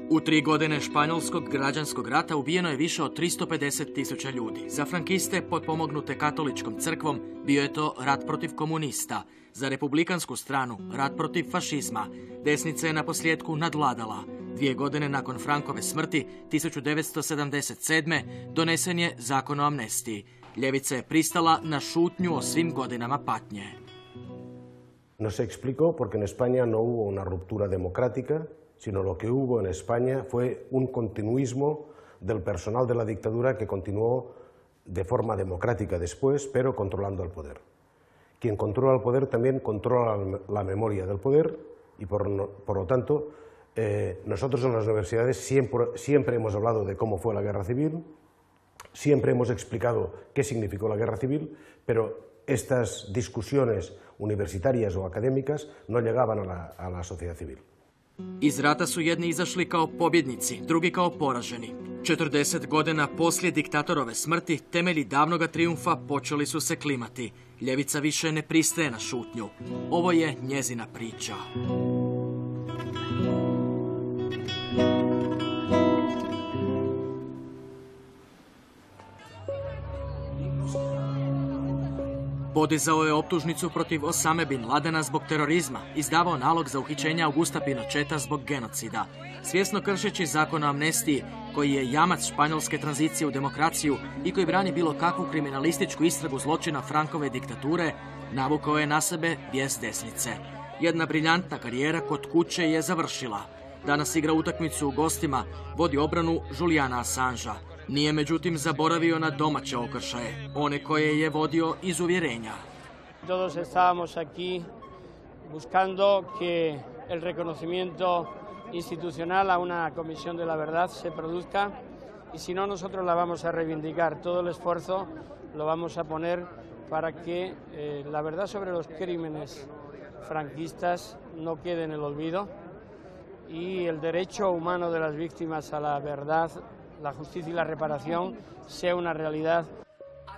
U 3 godine španjolskog građanskog rata ubijeno je više od 350.000 ljudi. Za frankiste, potpomognute katoličkom crkvom, bio je to rat protiv komunista. Za republikansku stranu, rat protiv fašizma. Desnica je naposljetku nadvladala. 2 godine nakon Frankove smrti, 1977. donesen je zakon o amnestiji. Ljevica je pristala na šutnju o svim godinama patnje. No se explicó porque en España no hubo una ruptura democrática, sino lo que hubo en España fue un continuismo del personal de la dictadura que continuó de forma democrática después, pero controlando el poder. Quien controla el poder también controla la memoria del poder y por lo tanto nosotros en las universidades siempre hemos hablado de cómo fue la guerra civil, siempre hemos explicado qué significó la guerra civil, pero estas discusiones universitarias o académicas no llegaban a la sociedad civil. Iz rata su jedni izašli kao pobjednici, drugi kao poraženi. 40 godina poslije diktatorove smrti, temelji davnoga trijumfa počeli su se klimati. Ljevica više ne pristaje na šutnju. Ovo je njezina priča. Podizao je optužnicu protiv Osame bin Ladena zbog terorizma, izdavao nalog za uhićenje Augusta Pinocheta zbog genocida. Svjesno kršeći zakon o amnestiji, koji je jamac španjolske tranzicije u demokraciju i koji brani bilo kakvu kriminalističku istragu zločina Frankove diktature, navukao je na sebe bijes desnice. Jedna briljantna karijera kod kuće je završila. Danas igra utakmicu u gostima, vodi obranu Juliana Assangea. Nije međutim zaboravio na domaće okršaje, one koje je vodio iz uvjerenja. Todos estábamos aquí buscando que el reconocimiento institucional a una comisión de la verdad se produzca y si no nosotros la vamos a reivindicar. Todo el esfuerzo lo vamos a poner para que la verdad sobre los crímenes franquistas no quede en el olvido y el derecho humano de las víctimas a la verdad, la justicia y la reparación sea una realidad.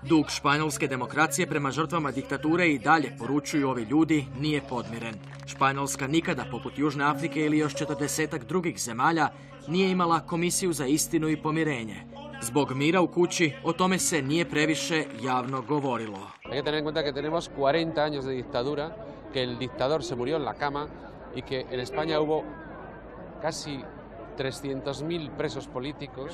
Dug španjolske demokracije prema žrtvama diktature i dalje, poručuju ovi ljudi, nije podmiren. Španjolska nikada, poput Južne Afrike ili još 40-ak drugih zemalja, nije imala komisiju za istinu i pomirenje. Zbog mira u kući, o tome se nije previše javno govorilo. Hay que tener en cuenta que tenemos 40 años de dictadura, que el dictador se murió en la cama y que en España hubo casi 300.000 presos políticos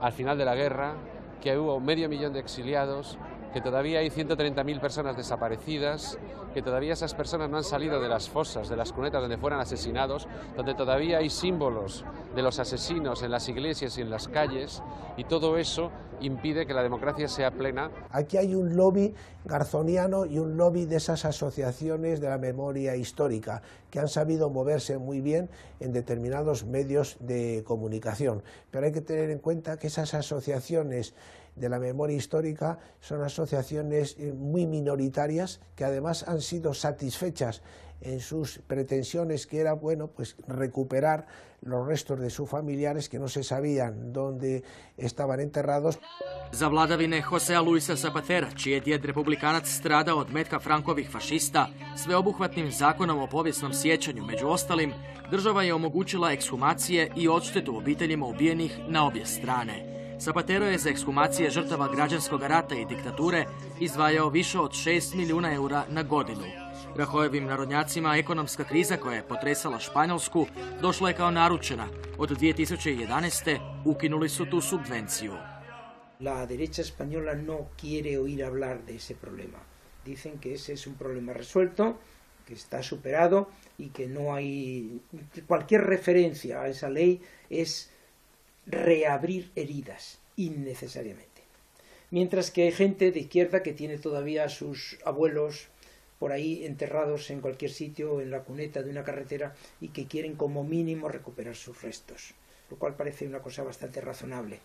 al final de la guerra, que hubo 500.000 de exiliados, que todavía hay 130.000 personas desaparecidas, que todavía esas personas no han salido de las fosas, de las cunetas donde fueran asesinados, donde todavía hay símbolos de los asesinos en las iglesias y en las calles, y todo eso impide que la democracia sea plena. Aquí hay un lobby garzoniano y un lobby de esas asociaciones de la memoria histórica que han sabido moverse muy bien en determinados medios de comunicación. Pero hay que tener en cuenta que esas asociaciones de la memoria histórica son asociaciones muy minoritarias que además han sido satisfechas en sus pretensiones, que era bueno, pues recuperar los restos de sus familiares que no se sabían dónde estaban enterrados. Za vladavine Josea Luisa Zapatera, čiji je djed republikanac stradao od metka Frankovih fašista, sveobuhvatnim zakonom o povijesnom sjećanju, među ostalim, država je omogućila ekshumacije i odštetu obiteljima ubijenih na obje strane. Zapatero je za ekshumacije žrtava građanskog rata i diktature izdvajao više od 6 milijuna eura na godinu. Rahojevim narodnjacima ekonomska kriza koja je potresala Španjolsku došla je kao naručena. Od 2011. ukinuli su tu subvenciju. La derecha española no quiere oír hablar de ese problema. Dicen que ese es un problema resuelto, que está superado y que no hay cualquier referencia a esa ley es reabrir heridas innecesariamente. Mientras que hay gente de izquierda que tiene todavía a sus abuelos por ahí enterrados en cualquier sitio, en la cuneta de una carretera, y que quieren como mínimo recuperar sus restos, lo cual parece una cosa bastante razonable.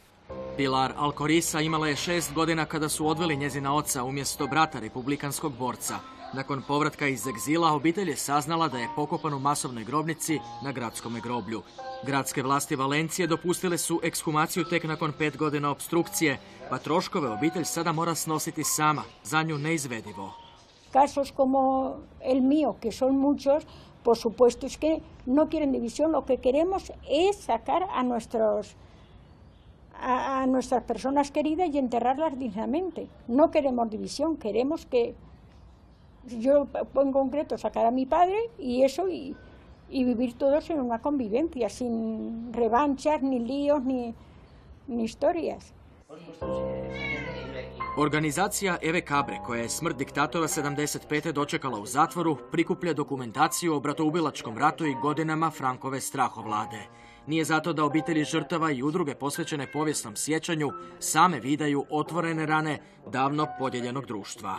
Pilar Alcoriza imala je 6 godina kada su odveli njezina oca umjesto brata republikanskog borca. Nakon povratka iz egzila, obitelj je saznala da je pokopan u masovnoj grobnici na gradskom groblju. Gradske vlasti Valencije dopustile su ekshumaciju tek nakon 5 godina opstrukcije, pa troškove obitelj sada mora snositi sama, za nju neizvedivo. casos como el mío, que son muchos, por supuesto es que no quieren división. Lo que queremos es sacar a nuestras personas queridas y enterrarlas dignamente. No queremos división, queremos que, yo en concreto, sacar a mi padre y eso, y vivir todos en una convivencia, sin revanchas, ni líos, ni historijas. Organizacija Eve Kabre, koja je smrt diktatora 75. dočekala u zatvoru, prikuplja dokumentaciju o bratoubilačkom ratu i godinama Frankove strahovlade. Nije zato da obitelji žrtava i udruge posvećene povijesnom sjećanju same vidaju otvorene rane davno podijeljenog društva.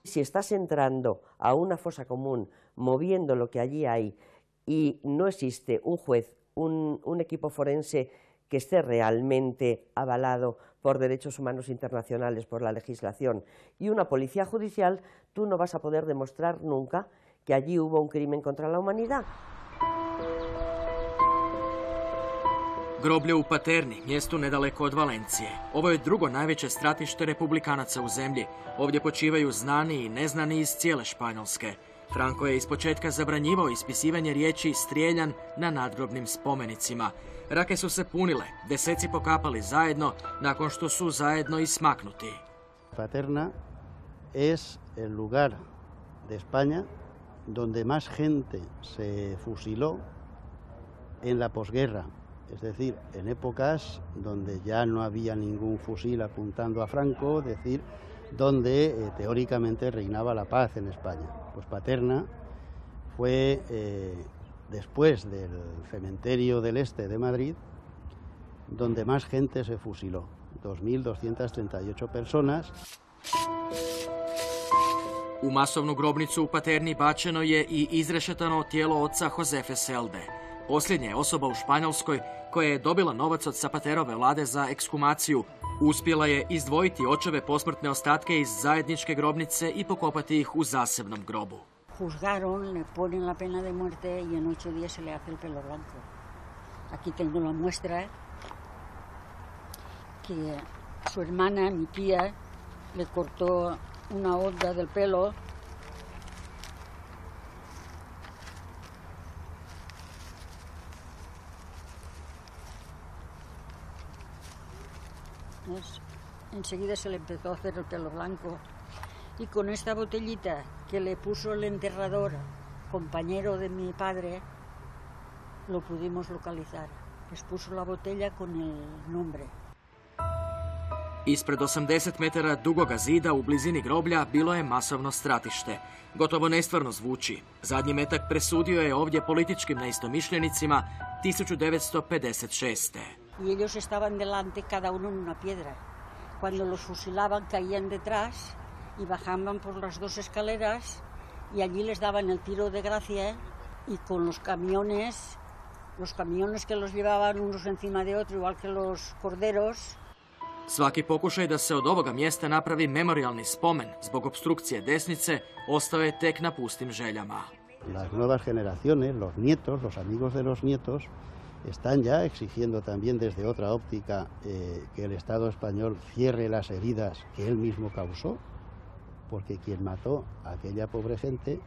Si estás entrando a una fosa común, moviendo lo que allí hay, y no existe un juez, un equipo forense que esté realmente avalado por derechos humanos internacionales, por la legislación, y una policía judicial, tú no vas a poder demostrar nunca que allí hubo un crimen contra la humanidad. Groblje u Paterni, mjestu nedaleko od Valencije. Ovo je drugo najveće stratište republikanaca u zemlji. Ovdje počivaju znani i neznani iz cijele Španjolske. Franco je ispočetka zabranjivao ispisivanje riječi strijeljan na nadgrobnim spomenicima. Rake su se punile, deseci pokapali zajedno, nakon što su zajedno i smaknuti. Paterna es el lugar de España donde más gente se fusiló en la posguerra, es decir, en épocas donde ya no había ningún fusil apuntando a Franco, es decir, donde teóricamente reinaba la paz en España. Pues Paterna fue, después del cementerio del Este de Madrid, donde más gente se fusiló, 2.238 personas. U masovnu grobnicu u Paterni bačeno je i izrešetano tijelo oca Josefe Selde. Posljednja je osoba u Španjolskoj koja je dobila novac od Zapaterove vlade za ekshumaciju. Uspjela je izdvojiti očeve posmrtne ostatke iz zajedničke grobnice i pokopati ih u zasebnom grobu. Juzgaron, le ponen la pena de muerte y en 8 días se le hace el pelo blanco. Aquí tengo la muestra que su hermana, mi tía, le cortó una onda del pelo. Enseguida se le empezó a hacer el pelo blanco y con esta botellita que le puso el enterrador, compañero de mi padre, lo pudimos localizar. Les puso la botella con el nombre. Ispred 80 metara dugoga zida u blizini groblja bilo je masovno stratište. Gotovo nestvarno zvuči. Zadnji metak presudio je ovdje političkim neistomišljenicima 1956. Y ellos estaban delante, cada uno en una piedra. Cuando los fusilaban caían detrás y bajaban por las 2 escaleras y allí les daban el tiro de gracia y con los camiones que los llevaban unos encima de otro, igual que los corderos. Svaki pokušaj da se od ovoga mjesta napravi memorialni spomen zbog opstrukcije desnice ostao je tek na pustim željama. Las nuevas generaciones, los nietos, los amigos de los nietos, están ya exigiendo también desde otra óptica que el Estado español cierre las heridas que él mismo causó, porque quien mató a aquella pobre gente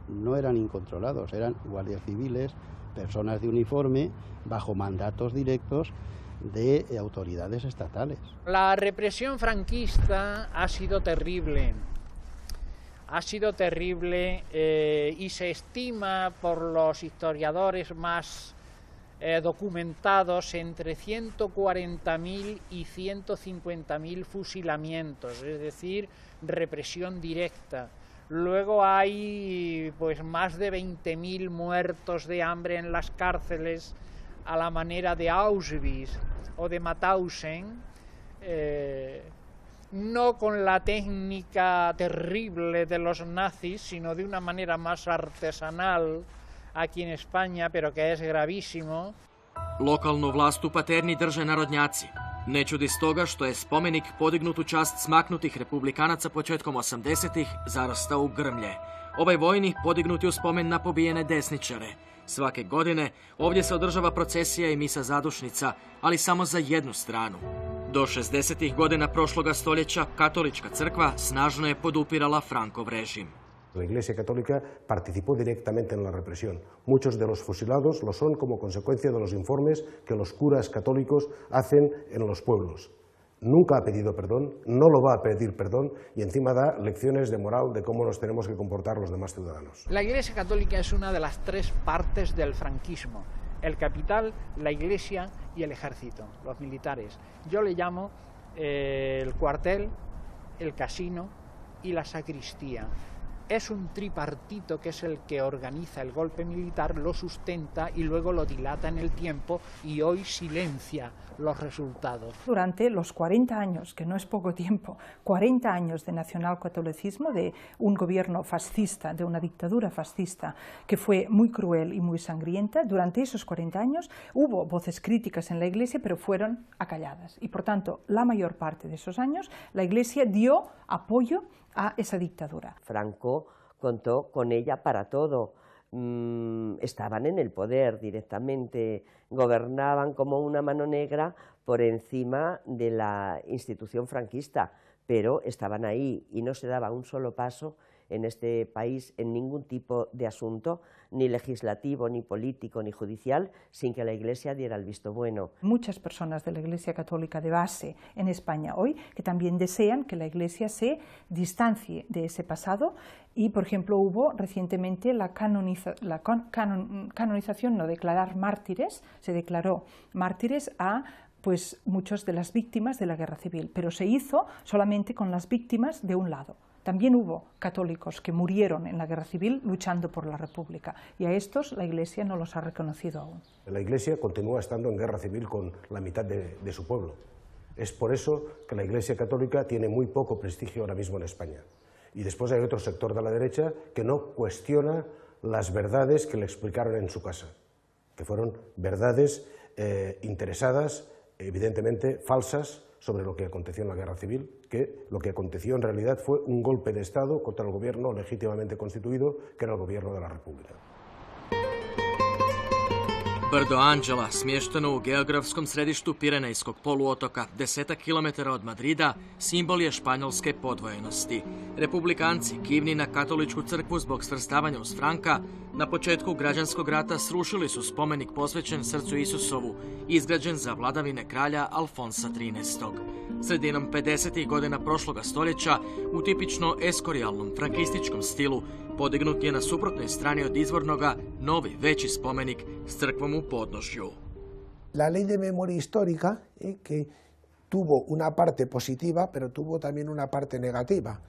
no eran incontrolados, eran guardias civiles, personas de uniforme, bajo mandatos directos de autoridades estatales. La represión franquista ha sido terrible. Y se estima por los historiadores más documentados entre 140.000 y 150.000 fusilamientos, es decir, represión directa. Luego hay pues más de 20.000 muertos de hambre en las cárceles a la manera de Auschwitz o de Mauthausen, no con la técnica terrible de los nazis, sino de una manera más artesanal aquí en España, pero que es gravísimo. Lokalnu vlast u Paterni drže narodnjaci. Ne čudi stoga što je spomenik podignut u čast smaknutih republikanaca početkom 80-ih zarastao u grmlje. Ovaj vojni podignut je u spomen na pobijene desničare. Svake godine ovdje se održava procesija i misa zadušnica, ali samo za jednu stranu. Do 60-ih godina prošloga stoljeća katolička crkva snažno je podupirala Frankov režim. La Iglesia Católica participó directamente en la represión. Muchos de los fusilados lo son como consecuencia de los informes que los curas católicos hacen en los pueblos. Nunca ha pedido perdón, no lo va a pedir perdón y encima da lecciones de moral de cómo nos tenemos que comportar los demás ciudadanos. La Iglesia Católica es una de las tres partes del franquismo: el capital, la Iglesia y el ejército, los militares. Yo le llamo el cuartel, el casino y la sacristía. Es un tripartito que es el que organiza el golpe militar, lo sustenta y luego lo dilata en el tiempo y hoy silencia los resultados. Durante los 40 años, que no es poco tiempo, 40 años de nacionalcatolicismo, de un gobierno fascista, de una dictadura fascista que fue muy cruel y muy sangrienta, durante esos 40 años hubo voces críticas en la Iglesia, pero fueron acalladas. Y por tanto, la mayor parte de esos años, la Iglesia dio apoyo a esa dictadura. Franco contó con ella para todo. Estaban en el poder directamente, gobernaban como una mano negra por encima de la institución franquista, pero estaban ahí y no se daba un solo paso en este país en ningún tipo de asunto, ni legislativo, ni político, ni judicial, sin que la Iglesia diera el visto bueno. Muchas personas de la Iglesia Católica de base en España hoy que también desean que la Iglesia se distancie de ese pasado y, por ejemplo, hubo recientemente la canonización, no declarar mártires, se declaró mártires a muchas de las víctimas de la guerra civil, pero se hizo solamente con las víctimas de un lado. También hubo católicos que murieron en la guerra civil luchando por la República y a estos la Iglesia no los ha reconocido aún. La Iglesia continúa estando en guerra civil con la mitad de su pueblo. Es por eso que la Iglesia Católica tiene muy poco prestigio ahora mismo en España. Y después hay otro sector de la derecha que no cuestiona las verdades que le explicaron en su casa, que fueron verdades interesadas, evidentemente falsas, sobre lo que aconteció en la guerra civil, que lo que aconteció en realidad fue un golpe de Estado contra el gobierno legítimamente constituido, que era el gobierno de la República. Brdo Anđela, smješteno u geografskom središtu Pirenejskog poluotoka, 10 km od Madrida, simbol je španjolske podvojenosti. Republikanci, kivni na katoličku crkvu zbog svrstavanja uz Franka, na početku građanskog rata srušili su spomenik posvećen srcu Isusovu, izgrađen za vladavine kralja Alfonsa XIII. Sredinom 50. godina prošloga stoljeća, u tipično eskorijalnom frankističkom stilu, podignut je na suprotnoj strani od izvornoga novi, veći spomenik s crkvom u podnožju. La ley de memoria histórica, que tuvo una parte positiva, pero tuvo también una parte negativa,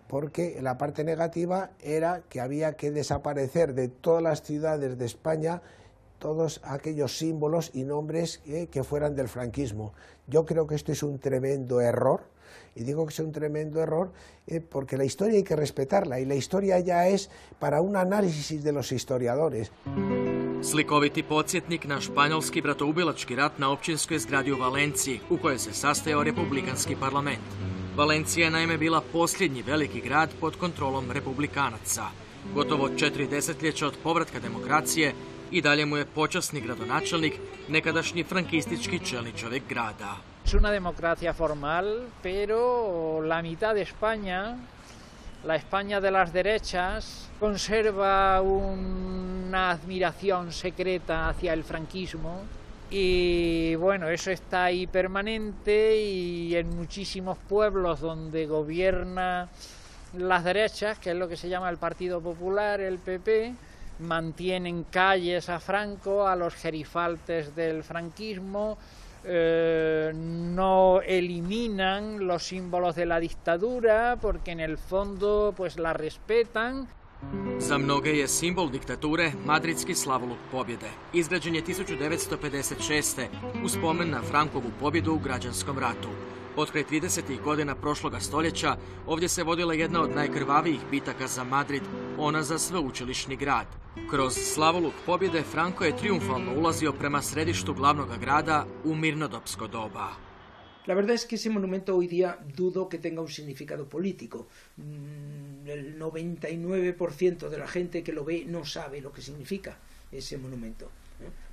porque la parte negativa era que había que desaparecer de todas las ciudades de España todos aquellos símbolos y nombres que fueran del franquismo. Yo creo que esto es un tremendo error, y digo que es un tremendo error porque la historia hay que respetarla, y la historia ya es para un análisis de los historiadores. Slikoviti podsjetnik na španjolski bratoubilački rat na općinskoj zgradi u Valenciji, u kojoj se sastajao republikanski parlament. Valencija je naime bila posljednji veliki grad pod kontrolom republikanaca. Gotovo 4 desetljeća od povratka demokracije i dalje mu je počasni gradonačelnik, nekadašnji frankistički čelni čovjek grada. Es una democracia formal, pero la mitad de España, la España de las derechas, conserva una admiración secreta hacia el franquismo y bueno, eso está ahí permanente, y en muchísimos pueblos donde gobierna las derechas, que es lo que se llama el Partido Popular, el PP, mantienen calles a Franco, a los gerifaltes del franquismo, no eliminan los símbolos de la dictadura porque en el fondo pues la respetan. Za mnoge je simbol diktature madridski slavoluk pobjede. Izgrađen je 1956. u spomen na Frankovu pobjedu u građanskom ratu. Potkraj 30. godina prošloga stoljeća ovdje se vodila jedna od najkrvavijih bitaka za Madrid, ona za sveučilišni grad. Kroz slavoluk pobjede Franko je trijumfalno ulazio prema središtu glavnog grada u mirnodopsko doba. La verdad es que ese monumento hoy día dudo que tenga un significado político. El 99% de la gente que lo ve no sabe lo que significa ese monumento,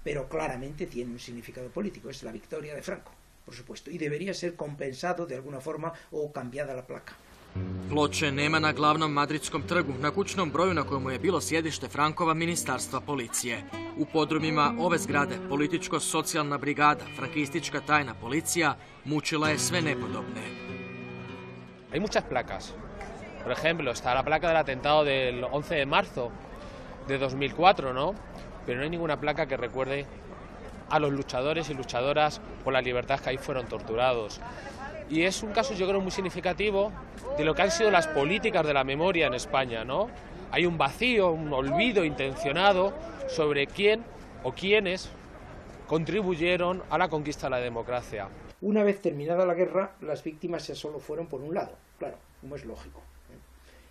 pero claramente tiene un significado político, es la victoria de Franco, por supuesto, y debería ser compensado de alguna forma o cambiada la placa. Ploče nema na glavnom madridskom trgu, na kućnom broju na kojemu je bilo sjedište Frankova ministarstva policije. U podrumima ove zgrade političko-socijalna brigada, frankistička tajna policija, mučila je sve nepodobne. Hay muchas placas. Por ejemplo, está la placa del atentado del 11 de marzo de 2004, ¿no? Pero no hay ninguna placa que recuerde a los luchadores y luchadoras por la libertad que ahí fueron torturados. Y es un caso, yo creo, muy significativo de lo que han sido las políticas de la memoria en España, ¿no? Hay un vacío, un olvido intencionado sobre quién o quiénes contribuyeron a la conquista de la democracia. Una vez terminada la guerra, las víctimas ya solo fueron por un lado, claro, como es lógico.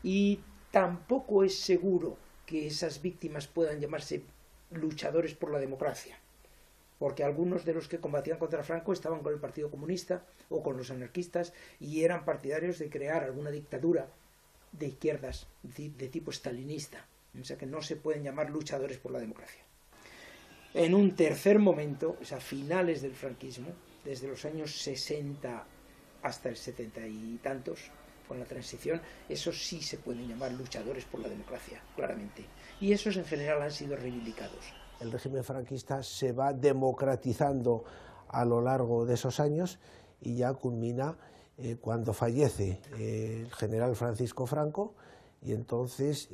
Y tampoco es seguro que esas víctimas puedan llamarse luchadores por la democracia, porque algunos de los que combatían contra Franco estaban con el Partido Comunista o con los anarquistas y eran partidarios de crear alguna dictadura de izquierdas, de tipo stalinista, o sea que no se pueden llamar luchadores por la democracia. En un tercer momento, o sea, finales del franquismo, desde los años 60 hasta el 70 y tantos, con la transición, esos sí se pueden llamar luchadores por la democracia, claramente. Y esos en general han sido reivindicados. El régimen franquista se va democratizando a lo largo de esos años y ya culmina cuando fallece el general Francisco Franco, y entonces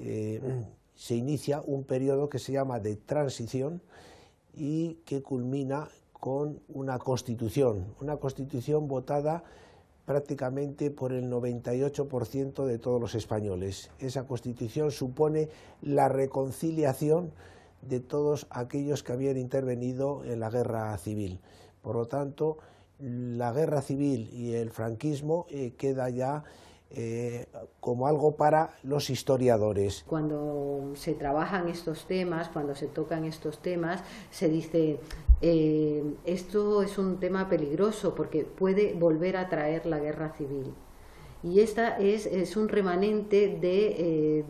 se inicia un periodo que se llama de transición y que culmina con una constitución votada prácticamente por el 98% de todos los españoles. Esa constitución supone la reconciliación de todos aquellos que habían intervenido en la guerra civil. Por lo tanto, la guerra civil y el franquismo queda ya como algo para los historiadores. Cuando se trabajan estos temas, cuando se tocan estos temas, se dice esto es un tema peligroso porque puede volver a traer la guerra civil. Y esta es un remanente de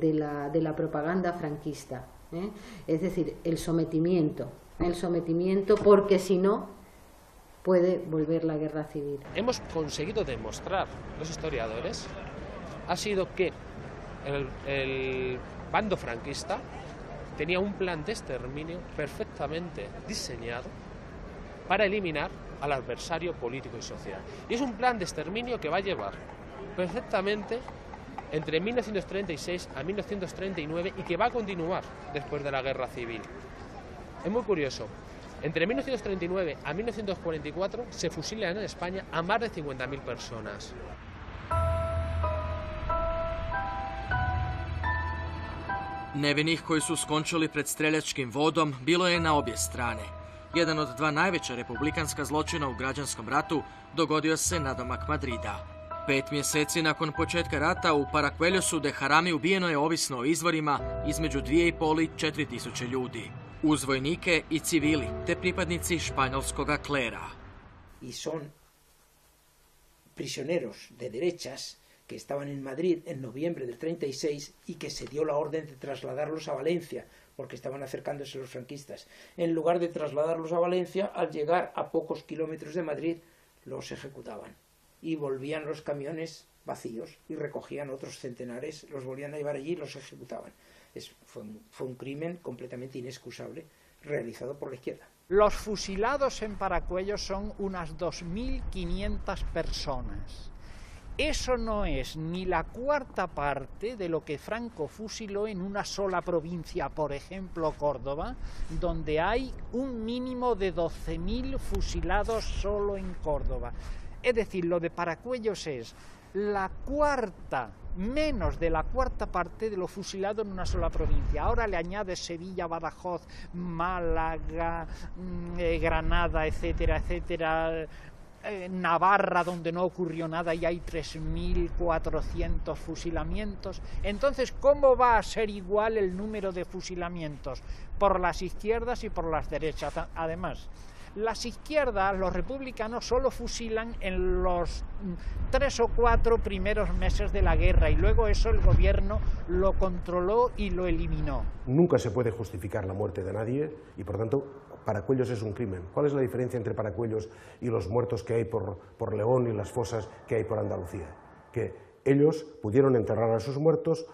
la propaganda franquista, es decir, el sometimiento porque si no puede volver la guerra civil. Hemos conseguido demostrar, los historiadores, ha sido que el bando franquista tenía un plan de exterminio perfectamente diseñado para eliminar al adversario político y social. Y es un plan de exterminio que va a llevar perfectamente entre 1936 a 1939 y que va a continuar después de la guerra civil. Es muy curioso. Entre 1939 a 1944 se fusilan en España a más de 50.000 personas. Nevinih koji su skončali pred streljačkim vodom bilo je na obje strane. Jedan od dva najveća republikanska zločina u građanskom ratu dogodio se nadomak Madrida. 5 mjeseci nakon početka rata u Paracuellosu de Jarami ubijeno je, ovisno o izvorima, između 2.500 i 4.000 ljudi. Uz vojnike i civili, te pripadnici španjolskoga klera. Y son prisioneros de derechas que estaban en Madrid en noviembre del 36 y que se dio la orden de trasladarlos a Valencia, porque estaban acercándose los franquistas. En lugar de trasladarlos a Valencia, al llegar a pocos kilómetros de Madrid, los ejecutaban. Y volvían los camiones vacíos y recogían otros centenares, los volvían a llevar allí y los ejecutaban. Fue un crimen completamente inexcusable realizado por la izquierda. Los fusilados en Paracuellos son unas 2.500 personas. Eso no es ni la cuarta parte de lo que Franco fusiló en una sola provincia, por ejemplo Córdoba, donde hay un mínimo de 12.000 fusilados solo en Córdoba. Es decir, lo de Paracuellos es la cuarta, menos de la cuarta parte de lo fusilado en una sola provincia. Ahora le añade Sevilla, Badajoz, Málaga, Granada, etcétera, etcétera, Navarra, donde no ocurrió nada y hay 3.400 fusilamientos. Entonces, ¿cómo va a ser igual el número de fusilamientos? Por las izquierdas y por las derechas. Además, las izquierdas, los republicanos, solo fusilan en los 3 o 4 primeros meses de la guerra y luego eso el gobierno lo controló y lo eliminó. Nunca se puede justificar la muerte de nadie y, por tanto, Paracuellos es un crimen. ¿Cuál es la diferencia entre Paracuellos y los muertos que hay por León y las fosas que hay por Andalucía? Que ellos pudieron enterrar a sus muertos,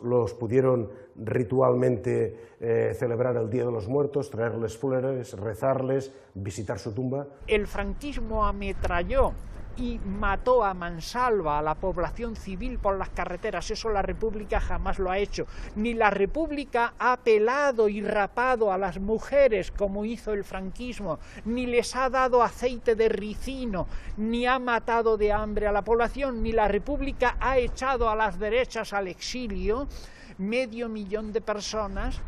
los pudieron ritualmente celebrar el Día de los Muertos, traerles flores, rezarles, visitar su tumba. El franquismo ametralló y mató a mansalva a la población civil por las carreteras. Eso la República jamás lo ha hecho. Ni la República ha pelado y rapado a las mujeres como hizo el franquismo, ni les ha dado aceite de ricino, ni ha matado de hambre a la población, ni la República ha echado a las derechas al exilio 500.000 de personas.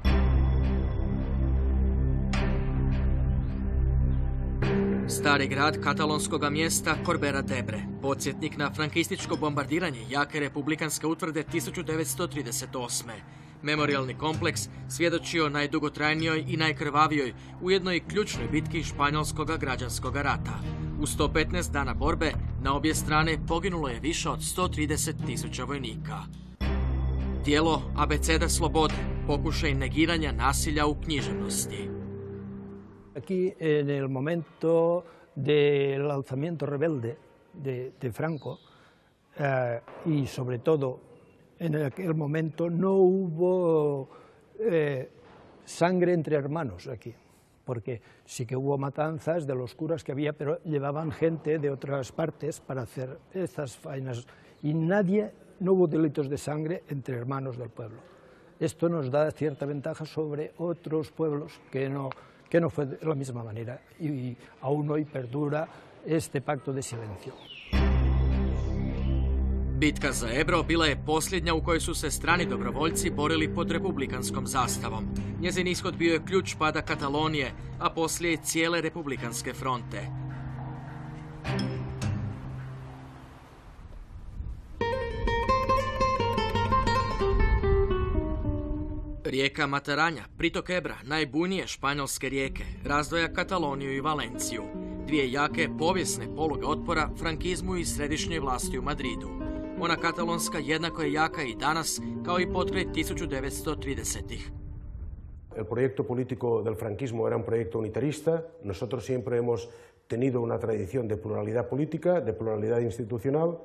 Stari grad katalonskog mjesta Corbera d'Ebre, podsjetnik na frankističko bombardiranje jake republikanske utvrde 1938. Memorialni kompleks svjedočio najdugotrajnijoj i najkrvavijoj, ujedno i ključnoj bitki španjolskog građanskog rata. U 115 dana borbe na obje strane poginulo je više od 130.000 vojnika. Dijelo Abeceda slobode, pokušaj negiranja nasilja u književnosti. Aquí, en el momento del alzamiento rebelde de Franco, y sobre todo en aquel momento no hubo sangre entre hermanos aquí, porque sí que hubo matanzas de los curas que había, pero llevaban gente de otras partes para hacer estas faenas, y no hubo delitos de sangre entre hermanos del pueblo. Esto nos da cierta ventaja sobre otros pueblos que no fue de la misma manera, y aún hoy perdura este pacto de silencio. Bitka za Ebro bila je posljednja u kojoj su se strani dobrovoljci borili pod republikanskom zastavom. Njezin ishod bio je ključ pada Katalonije, a poslije i cijele republikanske fronte. Rijeka Mataranja, pritok Ebra, najbujnije španjolske rijeke, razdvaja Kataloniju i Valenciju, dvije jake povijesne poluge otpora frankizmu i središnjoj vlasti u Madridu. Ona katalonska jednako je jaka i danas, kao i potkraj 1930-ih. El proyecto político del franquismo era un proyecto unitarista. Nosotros siempre hemos tenido una tradición de pluralidad política, de pluralidad institucional.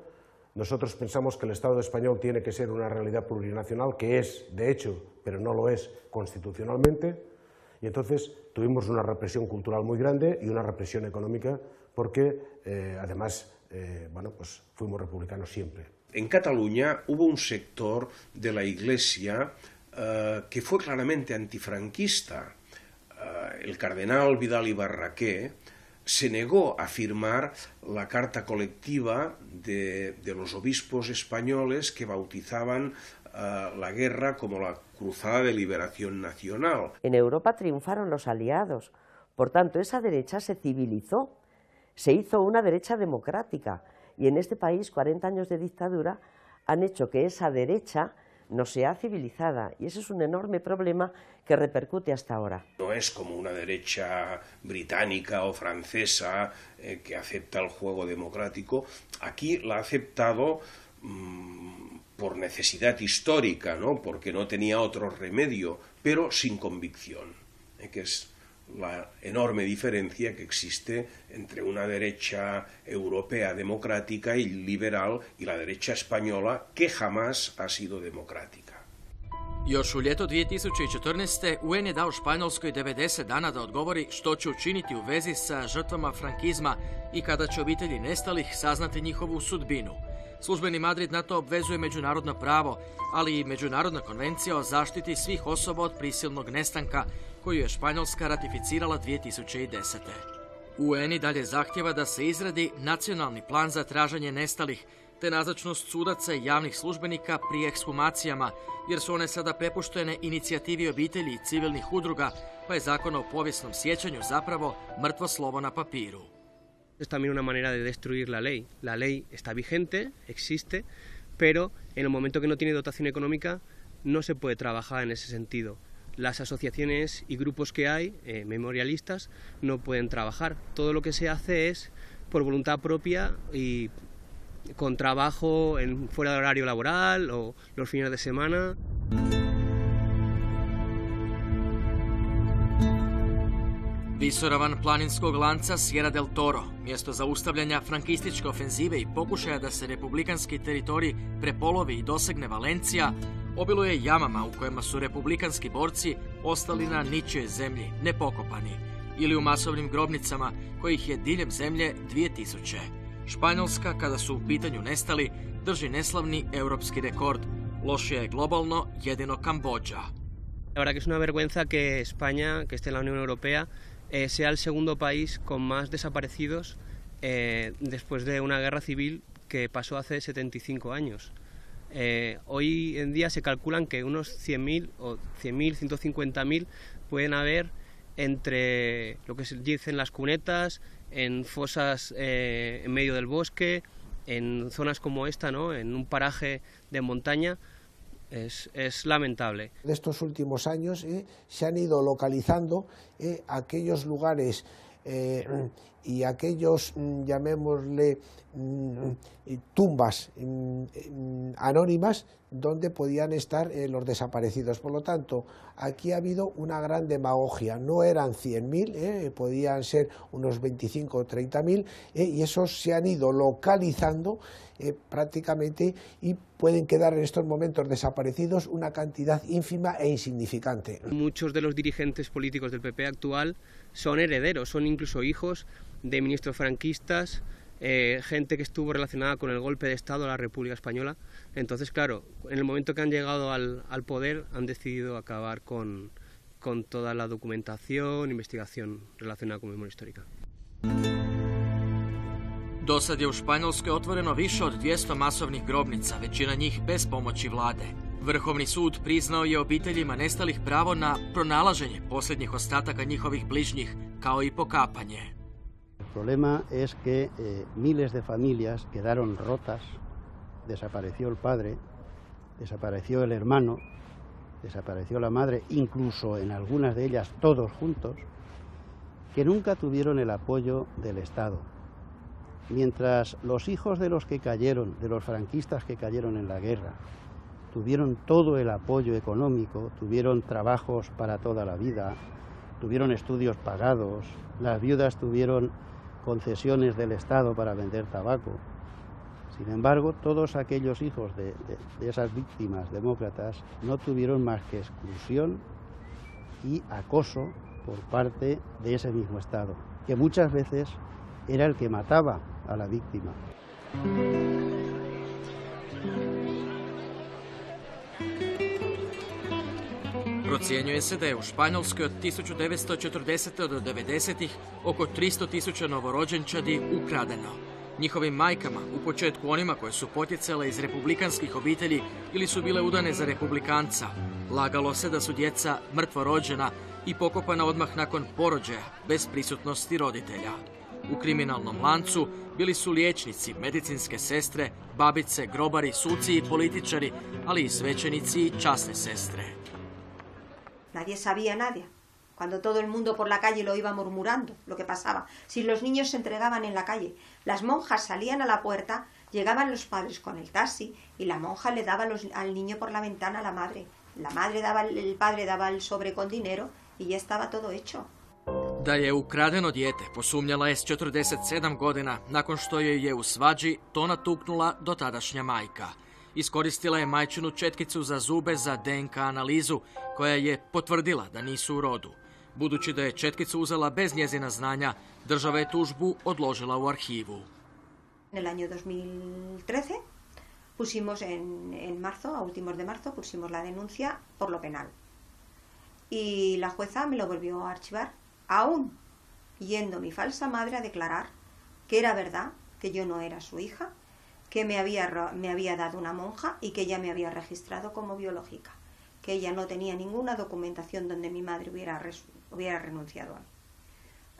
Nosotros pensamos que el Estado español tiene que ser una realidad plurinacional, que es, de hecho, pero no lo es constitucionalmente. Y entonces tuvimos una represión cultural muy grande y una represión económica porque, además, pues fuimos republicanos siempre. En Cataluña hubo un sector de la Iglesia que fue claramente antifranquista. El cardenal Vidal y Barraquer se negó a firmar la carta colectiva de los obispos españoles que bautizaban la guerra como la Cruzada de Liberación Nacional. En Europa triunfaron los aliados, por tanto esa derecha se civilizó, se hizo una derecha democrática, y en este país 40 años de dictadura han hecho que esa derecha no sea civilizada, y ese es un enorme problema que repercute hasta ahora. No es como una derecha británica o francesa que acepta el juego democrático. Aquí la ha aceptado por necesidad histórica, ¿no? Porque no tenía otro remedio, pero sin convicción, que es la enorme diferencia que existe entre una derecha europea democrática y liberal y la derecha española, que jamás ha sido democrática. Još u ljeto 2014. UN je dao Španjolskoj 90 dana da odgovori što će učiniti u vezi sa žrtvama frankizma i kada će obitelji nestalih saznati njihovu sudbinu. Službeni Madrid na to obvezuje međunarodno pravo, ali i Međunarodna konvencija o zaštiti svih osoba od prisilnog nestanka, koju je Španjolska ratificirala 2010. UN i dalje zahtjeva da se izradi nacionalni plan za traženje nestalih, te nazočnost sudaca i javnih službenika pri ekshumacijama, jer su one sada prepuštene inicijativi obitelji i civilnih udruga, pa je zakon o povijesnom sjećanju zapravo mrtvo slovo na papiru. Es también una manera de destruir la ley. La ley está vigente, existe, pero en el momento que no tiene dotación económica no se puede trabajar en ese sentido. Las asociaciones y grupos que hay, memorialistas, no pueden trabajar. Todo lo que se hace es por voluntad propia y con trabajo fuera del horario laboral o los fines de semana. Visoravan planinskog lanca Sierra del Toro, mjesto zaustavljanja frankističke ofenzive i pokušaja da se republikanski teritorij prepolovi i dosegne Valencija, obiluje jamama u kojima su republikanski borci ostali na ničijoj zemlji, nepokopani, ili u masovnim grobnicama kojih je diljem zemlje 2000. Španjolska, kada su u pitanju nestali, drži neslavni europski rekord. Lošija je globalno jedino Kambodža. La verdad que es una vergüenza que España, que esté en la Unión Europea, sea el segundo país con más desaparecidos después de una guerra civil que pasó hace 75 años. Hoy en día se calculan que unos 100.000 o 100.000, 150.000 pueden haber entre lo que se dicen las cunetas, en fosas en medio del bosque, en zonas como esta, ¿no? En un paraje de montaña. Es lamentable. En estos últimos años se han ido localizando aquellos lugares y aquellos, llamémosle, tumbas anónimas donde podían estar los desaparecidos. Por lo tanto, aquí ha habido una gran demagogia. No eran 100.000, podían ser unos 25 o 30.000, y esos se han ido localizando prácticamente, y pueden quedar en estos momentos desaparecidos una cantidad ínfima e insignificante. Muchos de los dirigentes políticos del PP actual son herederos, son incluso hijos de ministros franquistas, gente que estuvo relacionada con el golpe de Estado a la República Española. Entonces, claro, en el momento que han llegado al poder han decidido acabar con toda la documentación, investigación relacionada con memoria histórica. Do sad je u Španjolskoj otvoreno više od 200 masovnih grobnica, većina njih bez pomoći vlade. Vrhovni sud priznao je obiteljima nestalih pravo na pronalaženje posljednjih ostataka njihovih bližnjih, kao i pokapanje. El problema es que miles de familias quedaron rotas, desapareció el padre, desapareció el hermano, desapareció la madre, incluso en algunas de ellas todos juntos, que nunca tuvieron el apoyo del Estado. Mientras los hijos de los que cayeron, de los franquistas que cayeron en la guerra, tuvieron todo el apoyo económico, tuvieron trabajos para toda la vida, tuvieron estudios pagados, las viudas tuvieron concesiones del Estado para vender tabaco. Sin embargo, todos aquellos hijos de esas víctimas demócratas no tuvieron más que exclusión y acoso por parte de ese mismo Estado, que muchas veces era el que mataba a la víctima. Procjenjuje se da je u Španjolskoj od 1940. do 90. oko 300.000 novorođenčadi ukradeno. Njihovim majkama, u početku onima koje su potjecale iz republikanskih obitelji ili su bile udane za republikanca, lagalo se da su djeca mrtvo rođena i pokopana odmah nakon porođaja, bez prisutnosti roditelja. U kriminalnom lancu bili su liječnici, medicinske sestre, babice, grobari, suci i političari, ali i svećenici i časne sestre. Nadie sabía nada. Cuando todo el mundo por la calle lo iba murmurando, lo que pasaba. Si los niños se entregaban en la calle, las monjas salían a la puerta, llegaban los padres con el taxi y la monja le daba al niño por la ventana a la madre. El padre daba el sobre con dinero y ya estaba todo hecho. Da je ukradeno dijete posumnjala je s 47 godina nakon što joj je u svađi to natuknula dotadašnja majka. Iskoristila je majčinu četkicu za zube za DNK analizu koja je potvrdila da nisu u rodu. Budući da je četkicu uzela bez njezina znanja, država je tužbu odložila u arhivu. En el año 2013 pusimos en marzo, a últimos de marzo, pusimos la denuncia por lo penal. Y la jueza me lo volvió a archivar, aún yendo mi falsa madre a declarar que era verdad, que yo no era su hija, que me había dado una monja y que ella me había registrado como biológica, que ella no tenía ninguna documentación donde mi madre hubiera renunciado a mí.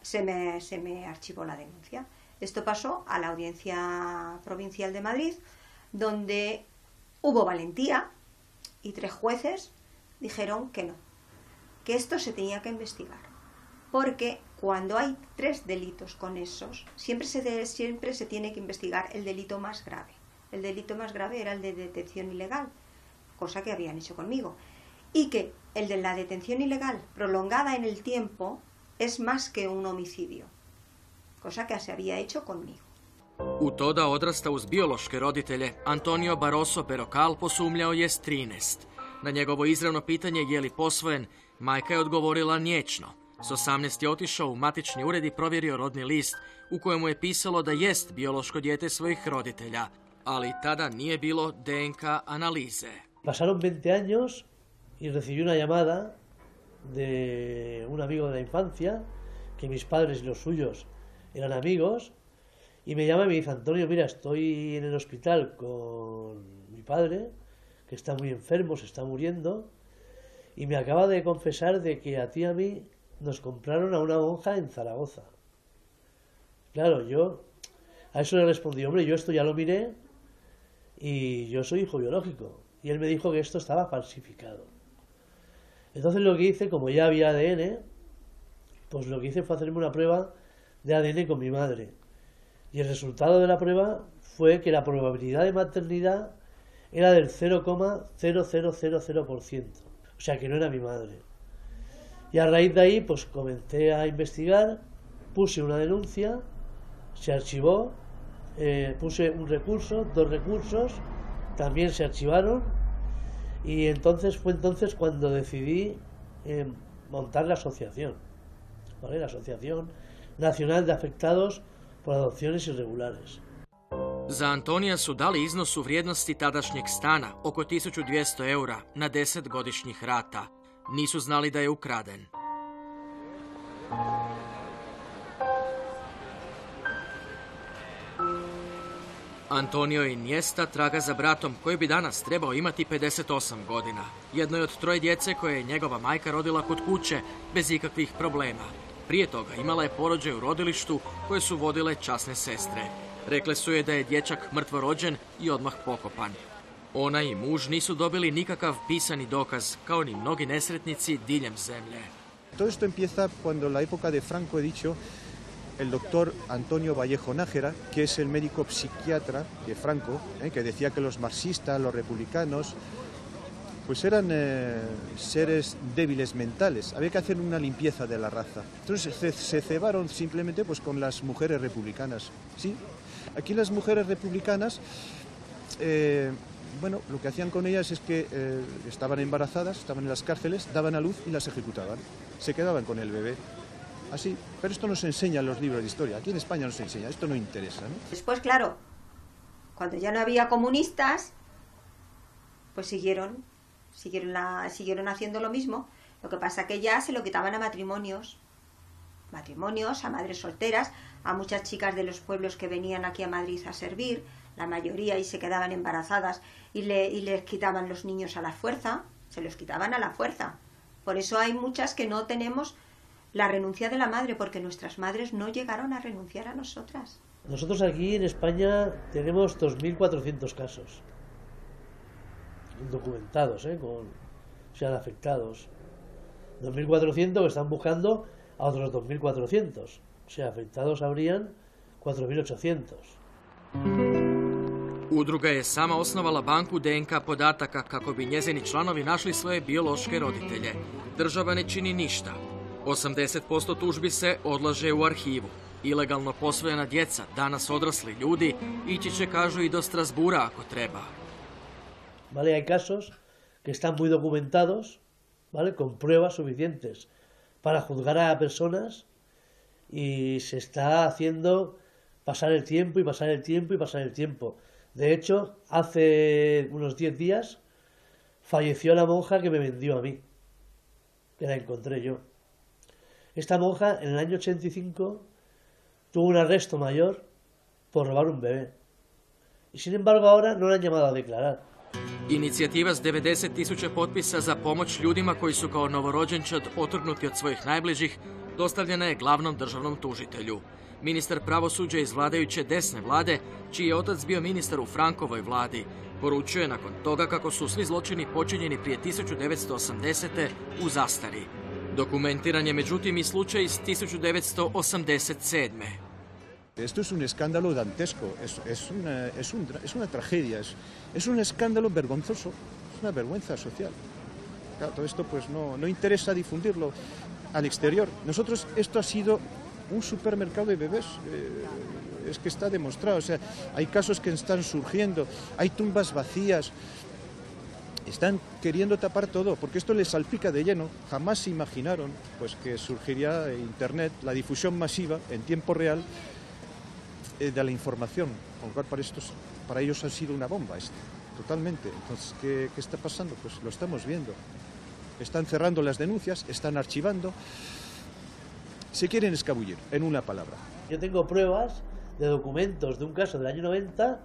Se me archivó la denuncia. Esto pasó a la Audiencia Provincial de Madrid, donde hubo valentía y 3 jueces dijeron que no, que esto se tenía que investigar, porque cuando hay 3 delitos con esos, siempre se tiene que investigar el delito más grave. El delito más grave era el de detención ilegal, cosa que habían hecho conmigo, y que el de la detención ilegal prolongada en el tiempo es más que un homicidio, cosa que se había hecho conmigo. U to da odrasta uz biološke roditelje, Antonio Barroso Berrocal posumnjao je s 13. Na njegovo izravno pitanje je li posvojen, majka je odgovorila niječno. S 18 je otišao u matični ured i provjerio rodni list u kojemu je pisalo da jest biološko dijete svojih roditelja, ali tada nije bilo DNK analize. Pasaron 20 años y recibí una llamada de un amigo de la infancia, que mis padres y los suyos eran amigos, y me llama y me dice: Antonio, mira, estoy en el hospital con mi padre, que está muy enfermo, se está muriendo, y me acaba de confesar de que a ti y a mí nos compraron a una monja en Zaragoza. Claro, yo a eso le respondí: hombre, yo esto ya lo miré y yo soy hijo biológico. Y él me dijo que esto estaba falsificado. Entonces lo que hice, como ya había ADN, pues lo que hice fue hacerme una prueba de ADN con mi madre. Y el resultado de la prueba fue que la probabilidad de maternidad era del 0,0000%. O sea que no era mi madre. Y a raíz de ahí, pues comencé a investigar, puse una denuncia, se archivó, puse un recurso, 2 recursos, también se archivaron, y entonces fue cuando decidí montar la asociación, ¿vale? La Asociación Nacional de Afectados por Adopciones Irregulares. Za Antonija su dali iznos u vrijednosti tadašnjeg stana, oko 1200 eura, na 10 godišnjih rata. Nisu znali da je ukraden. Antonio Iniesta traga za bratom koji bi danas trebao imati 58 godina. Jedno je od 3 djece koje je njegova majka rodila kod kuće, bez ikakvih problema. Prije toga imala je porođaj u rodilištu koje su vodile časne sestre. Rekle su je da je dječak mrtvo rođen i odmah pokopan. Ona i muž nisu dobili nikakav pisani dokaz, kao ni mnogi nesretnici diljem zemlje. Todo esto empieza cuando en la época de Franco, he dicho, el doctor Antonio Vallejo Nájera, que es el médico psiquiatra de Franco, que decía que los marxistas, los republicanos, pues eran seres débiles mentales. Había que hacer una limpieza de la raza. Entonces se cebaron simplemente pues con las mujeres republicanas. Sí, aquí las mujeres republicanas, bueno, lo que hacían con ellas es que estaban embarazadas, estaban en las cárceles, daban a luz y las ejecutaban. Se quedaban con el bebé. Así, pero esto no se enseña en los libros de historia. Aquí en España no se enseña, esto no interesa, ¿no? Después, claro, cuando ya no había comunistas, pues siguieron haciendo lo mismo. Lo que pasa que ya se lo quitaban a matrimonios, a madres solteras, a muchas chicas de los pueblos que venían aquí a Madrid a servir, la mayoría, y se quedaban embarazadas y les quitaban los niños a la fuerza, se los quitaban a la fuerza. Por eso hay muchas que no tenemos la renuncia de la madre, porque nuestras madres no llegaron a renunciar a nosotras. Nosotros aquí en España tenemos 2.400 casos documentados, sean afectados. 2.400 que están buscando a otros 2.400. O sea, afectados habrían 4.800. Udruga je sama osnovala banku DNK podataka kako bi njezini članovi našli svoje biološke roditelje. Država ne čini ništa. 80% tužbi se odlaže u arhivu. Ilegalno posvojena djeca, danas odrasli ljudi, ići će, kažu, i do Strasbura ako treba. Vale, hay casos que están muy documentados, ¿vale? Con pruebas suficientes para juzgar a personas, y se está haciendo pasar el tiempo y pasar el tiempo y pasar el tiempo. De hecho, hace unos 10 días falleció la monja que me vendió a mí, que la encontré yo. Esta monja en el año 85 tuvo un arresto mayor por robar un bebé. Y sin embargo ahora no la han llamado a declarar. Inicijativa s 90.000 potpisa za pomoć ljudima koji su kao novorođenčad otrgnuti od svojih najbližih dostavljena je glavnom državnom tužitelju. Ministar pravosuđa iz vladajuće desne vlade, čiji je otac bio ministar u Frankovoj vladi, poručuje nakon toga kako su svi zločini počinjeni prije 1980. u zastari. Dokumentiran je međutim i slučaj iz 1987. Esto es un escándalo dantesco, es una tragedia, es un escándalo vergonzoso, es una vergüenza social. Claro, todo esto pues no interesa difundirlo. al exterior. Nosotros, esto ha sido un supermercado de bebés, es que está demostrado. O sea, hay casos que están surgiendo, hay tumbas vacías, están queriendo tapar todo, porque esto les salpica de lleno. Jamás se imaginaron pues, que surgiría Internet, la difusión masiva en tiempo real de la información, con lo cual para ellos ha sido una bomba esto, totalmente. Entonces, ¿qué está pasando? Pues lo estamos viendo. Están cerrando las denuncias, están archivando, se quieren escabullir, en una palabra. Yo tengo pruebas de documentos de un caso del año 90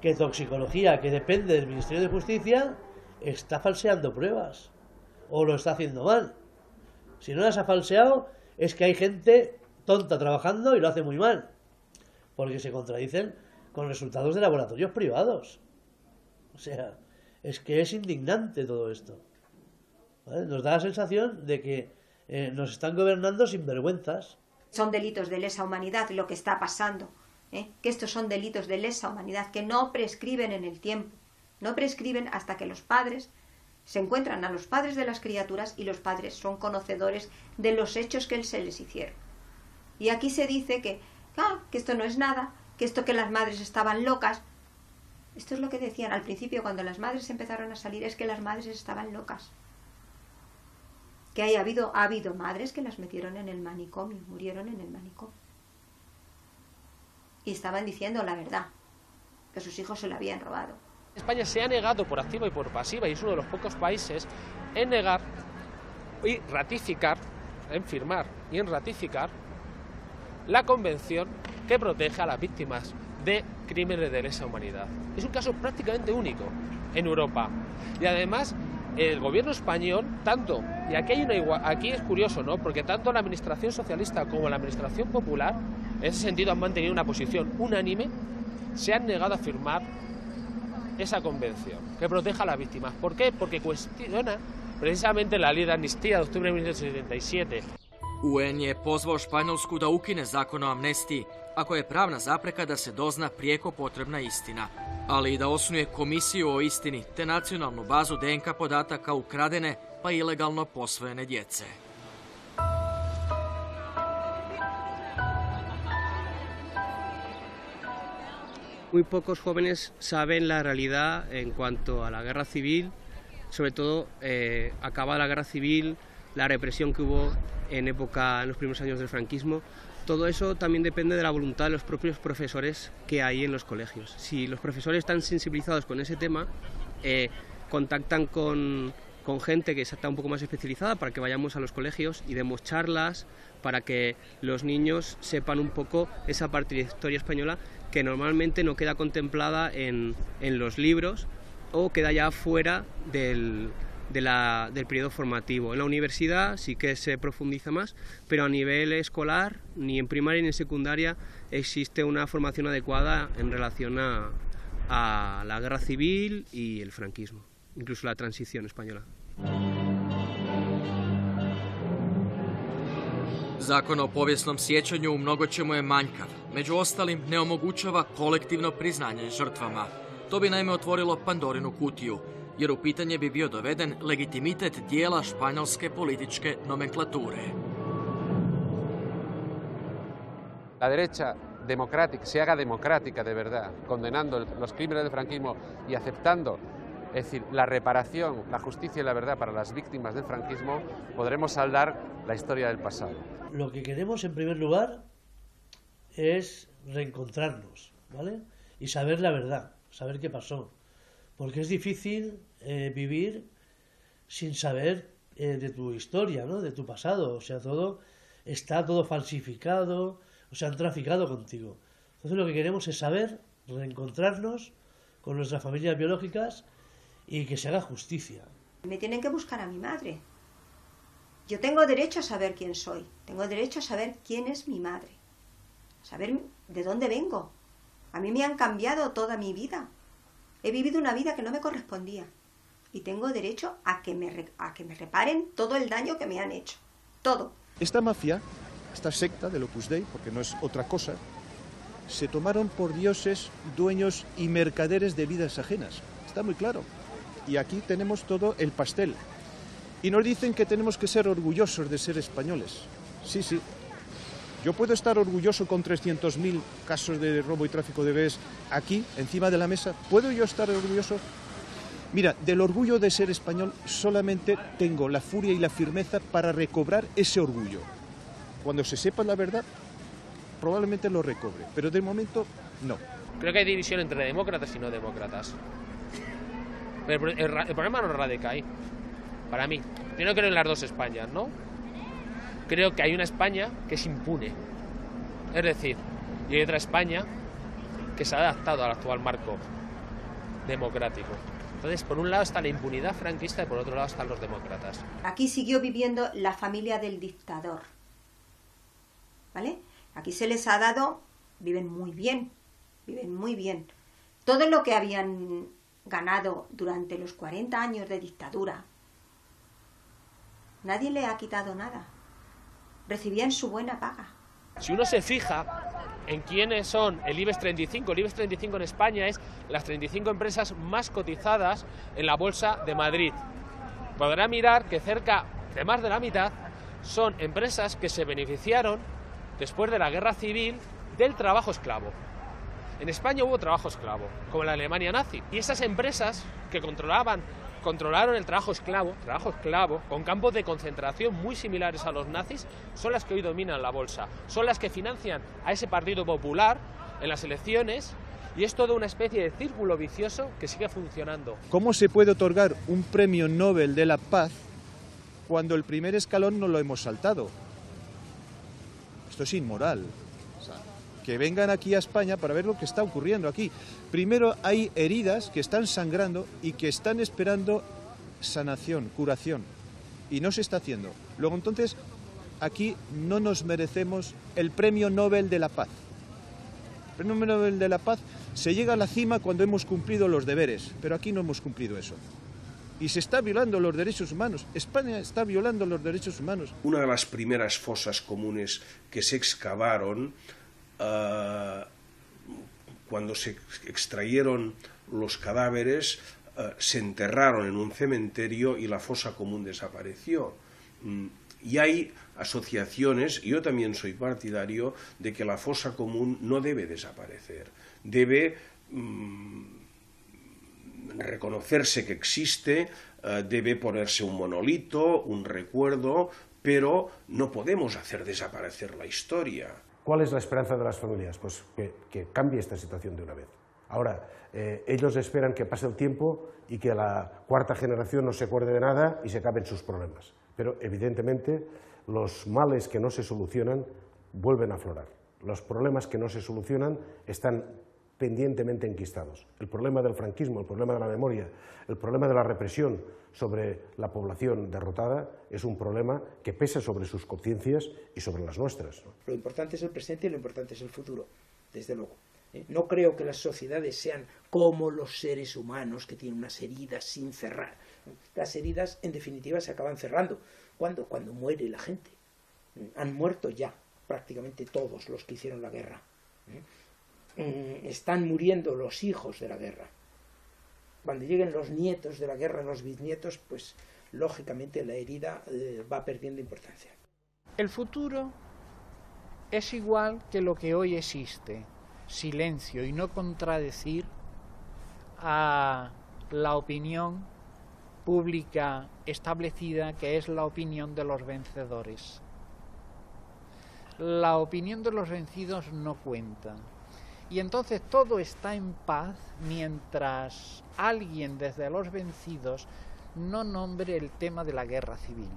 que Toxicología, que depende del Ministerio de Justicia, está falseando pruebas o lo está haciendo mal. Si no las ha falseado, es que hay gente tonta trabajando y lo hace muy mal, porque se contradicen con resultados de laboratorios privados. O sea, es que es indignante todo esto, ¿vale? Nos da la sensación de que nos están gobernando sin vergüenzas. Son delitos de lesa humanidad lo que está pasando, que estos son delitos de lesa humanidad que no prescriben en el tiempo, no prescriben hasta que los padres se encuentran a los padres de las criaturas y los padres son conocedores de los hechos que se les hicieron. Y aquí se dice que esto no es nada, que esto que las madres estaban locas. Esto es lo que decían al principio cuando las madres empezaron a salir, es que las madres estaban locas. Que ha habido madres que las metieron en el manicomio, murieron en el manicomio. Y estaban diciendo la verdad, que sus hijos se la habían robado. España se ha negado por activa y por pasiva, y es uno de los pocos países en negar y ratificar, en firmar y en ratificar la convención que protege a las víctimas de crímenes de lesa humanidad. Es un caso prácticamente único en Europa. Y además, el gobierno español, y aquí es curioso, ¿no? Porque tanto la administración socialista como la administración popular, en ese sentido han mantenido una posición unánime, se han negado a firmar esa convención que proteja a las víctimas. ¿Por qué? Porque cuestiona precisamente la ley de amnistía de octubre de 1977. UN je pozvao Španjolsku da ukine zakon o amnestiji, ako je pravna zapreka da se dozna prijeko potrebna istina, ali i da osnuje komisiju o istini te nacionalnu bazu DNK podataka ukradene pa ilegalno posvojene djece. Muy pocos jóvenes saben la realidad en cuanto a la guerra civil, sobre todo acabada la guerra civil, la represión que hubo en los primeros años del franquismo. Todo eso también depende de la voluntad de los propios profesores que hay en los colegios. Si los profesores están sensibilizados con ese tema, contactan con gente que está un poco más especializada para que vayamos a los colegios y demos charlas para que los niños sepan un poco esa parte de la historia española que normalmente no queda contemplada en los libros o queda ya fuera del periodo formativo. En la universidad sí que se profundiza más, pero a nivel escolar, ni en primaria ni en secundaria, existe una formación adecuada en relación a la guerra civil y el franquismo, incluso la transición española. Zakon o povijesnom sjećanju u mnogo čemu je manjkav. Među ostalim, ne omogućava kolektivno priznanje žrtvama. To bi naime otvorilo Pandorinu kutiju, jer u pitanje bi bio doveden legitimitet dijela španjolske političke nomenklature. La derecha se haga democrática de verdad, condenando los crímenes del franquismo y aceptando, es decir, la reparación, la justicia y la verdad para las víctimas del franquismo, podremos saldar la historia del pasado. Lo que queremos en primer lugar es reencontrarnos, ¿vale? Y saber la verdad, saber qué pasó. Porque es difícil vivir sin saber de tu historia, ¿no? De tu pasado. O sea, está todo falsificado, o sea, han traficado contigo. Entonces lo que queremos es saber, reencontrarnos con nuestras familias biológicas y que se haga justicia. Me tienen que buscar a mi madre. Yo tengo derecho a saber quién soy, tengo derecho a saber quién es mi madre, a saber de dónde vengo. A mí me han cambiado toda mi vida. He vivido una vida que no me correspondía y tengo derecho a que me reparen todo el daño que me han hecho, todo. Esta mafia, esta secta del Opus Dei, porque no es otra cosa, se tomaron por dioses, dueños y mercaderes de vidas ajenas. Está muy claro. Y aquí tenemos todo el pastel. Y nos dicen que tenemos que ser orgullosos de ser españoles. Sí, sí. Yo puedo estar orgulloso con 300.000 casos de robo y tráfico de bebés aquí, encima de la mesa. ¿Puedo yo estar orgulloso? Mira, del orgullo de ser español solamente tengo la furia y la firmeza para recobrar ese orgullo. Cuando se sepa la verdad, probablemente lo recobre, pero de momento no. Creo que hay división entre demócratas y no demócratas. Pero el problema no radica ahí, para mí. Yo no creo en las dos Españas, ¿no? Creo que hay una España que es impune. Es decir, y hay otra España que se ha adaptado al actual marco democrático. Entonces, por un lado está la impunidad franquista y por otro lado están los demócratas. Aquí siguió viviendo la familia del dictador, ¿vale? Aquí se les ha dado, viven muy bien, Todo lo que habían ganado durante los 40 años de dictadura, nadie le ha quitado nada. Recibían su buena paga. Si uno se fija en quiénes son el IBEX 35, el IBEX 35 en España es las 35 empresas más cotizadas en la Bolsa de Madrid. Podrá mirar que cerca de más de la mitad son empresas que se beneficiaron después de la guerra civil del trabajo esclavo. En España hubo trabajo esclavo, como en la Alemania nazi, y esas empresas que controlaron el trabajo esclavo, con campos de concentración muy similares a los nazis, son las que hoy dominan la bolsa, son las que financian a ese Partido Popular en las elecciones, y es toda una especie de círculo vicioso que sigue funcionando. ¿Cómo se puede otorgar un premio Nobel de la Paz cuando el primer escalón no lo hemos saltado? Esto es inmoral. O sea, que vengan aquí a España para ver lo que está ocurriendo aquí. Primero hay heridas que están sangrando y que están esperando sanación, curación, y no se está haciendo. Luego entonces aquí no nos merecemos el premio Nobel de la Paz. El premio Nobel de la Paz se llega a la cima cuando hemos cumplido los deberes, pero aquí no hemos cumplido eso. Y se está violando los derechos humanos. España está violando los derechos humanos. Una de las primeras fosas comunes que se excavaron, cuando se extrayeron los cadáveres, se enterraron en un cementerio y la fosa común desapareció. Y hay asociaciones, y yo también soy partidario, de que la fosa común no debe desaparecer. Debe reconocerse que existe, debe ponerse un monolito, un recuerdo, pero no podemos hacer desaparecer la historia. ¿Cuál es la esperanza de las familias? Pues que cambie esta situación de una vez. Ahora, ellos esperan que pase el tiempo y que la cuarta generación no se acuerde de nada y se acaben sus problemas. Pero evidentemente los males que no se solucionan vuelven a aflorar. Los problemas que no se solucionan están pendientemente enquistados. El problema del franquismo, el problema de la memoria, el problema de la represión sobre la población derrotada es un problema que pesa sobre sus conciencias y sobre las nuestras. Lo importante es el presente y lo importante es el futuro, desde luego. No creo que las sociedades sean como los seres humanos que tienen unas heridas sin cerrar. Las heridas, en definitiva, se acaban cerrando. ¿Cuándo? Cuando muere la gente. Han muerto ya prácticamente todos los que hicieron la guerra. Están muriendo los hijos de la guerra. Cuando lleguen los nietos de la guerra, los bisnietos, pues lógicamente la herida va perdiendo importancia. El futuro es igual que lo que hoy existe, silencio y no contradecir a la opinión pública establecida, que es la opinión de los vencedores. La opinión de los vencidos no cuenta. Y entonces todo está en paz mientras alguien desde los vencidos no nombre el tema de la guerra civil.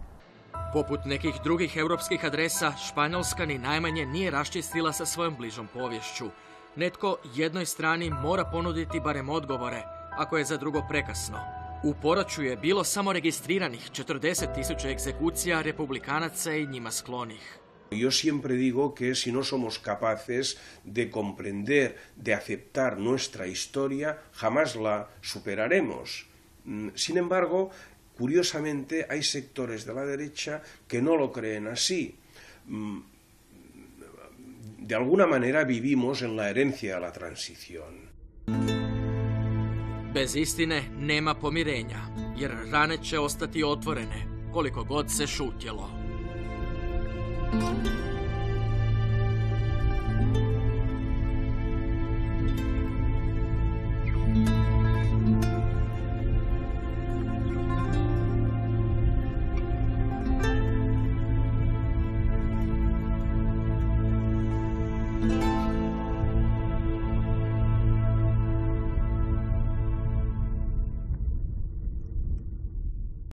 Poput nekih drugih europskih adresa, Španjolska ni najmanje nije raščistila sa svojom bližom povješću. Netko jednoj strani mora ponuditi barem odgovore, ako je za drugo prekasno. U poraću je bilo samo registriranih 40.000 egzekucija republikanaca i njima sklonih. Yo siempre digo que si no somos capaces de comprender, de aceptar nuestra historia, jamás la superaremos. Sin embargo, curiosamente, hay sectores de la derecha que no lo creen así. De alguna manera vivimos en la herencia de la transición. Bez istine nema pomirenja, jer rane će ostati otvorene. koliko god se šutjelo.